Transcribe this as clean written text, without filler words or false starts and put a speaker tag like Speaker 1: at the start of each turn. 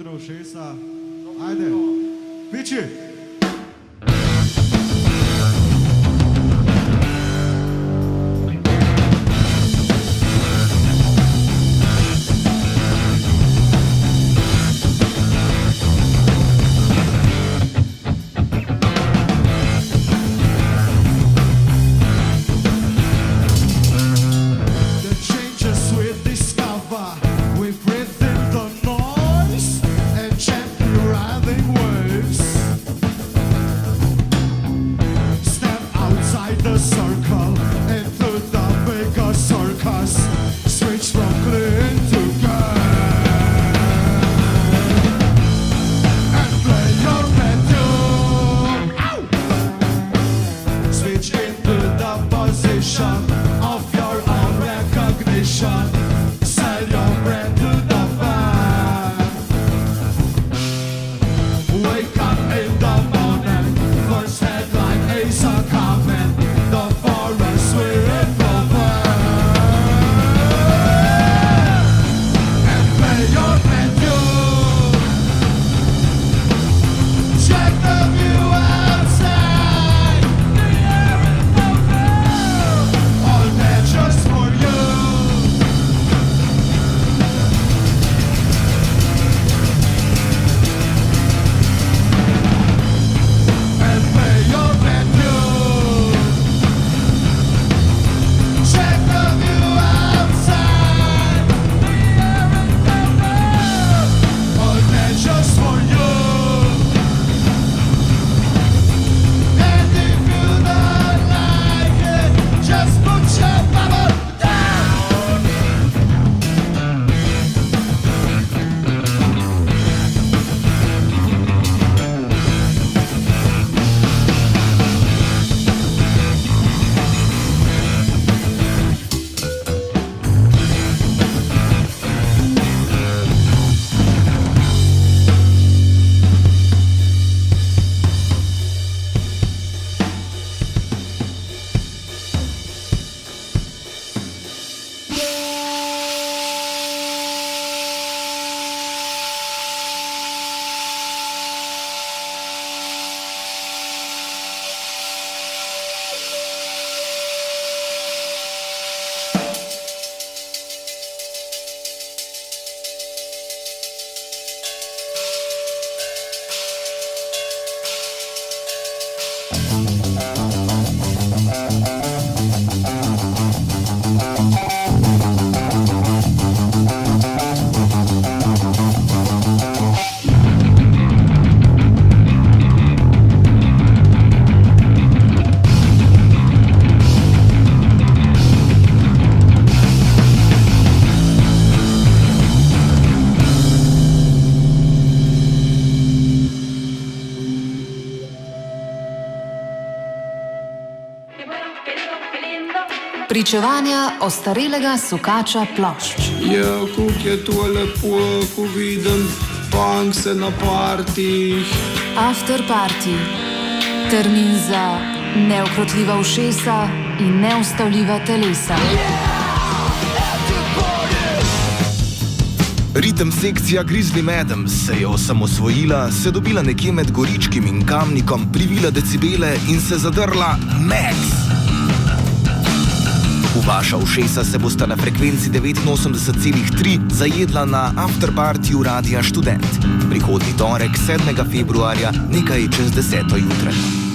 Speaker 1: hitro ušesa. Ajde, piči!
Speaker 2: Pričevanja ostarelega sukača plošč.
Speaker 3: Ja, kako je to lepo, ko vidim punkse na partijih.
Speaker 2: After party. Termin za neukrotljiva ušesa in neustavljiva telesa.
Speaker 4: Ritem sekcija Grizzly Madams se je osamosvojila, se dobila nekje med Goričkim in Kamnikom, privila decibele in se zadrla max. V vaša ušesa se bosta na frekvenci 89,3 zajedla na afterpartiju Radia Študent. Prihodnji torek, 7. februarja, nekaj čez 10. jutra.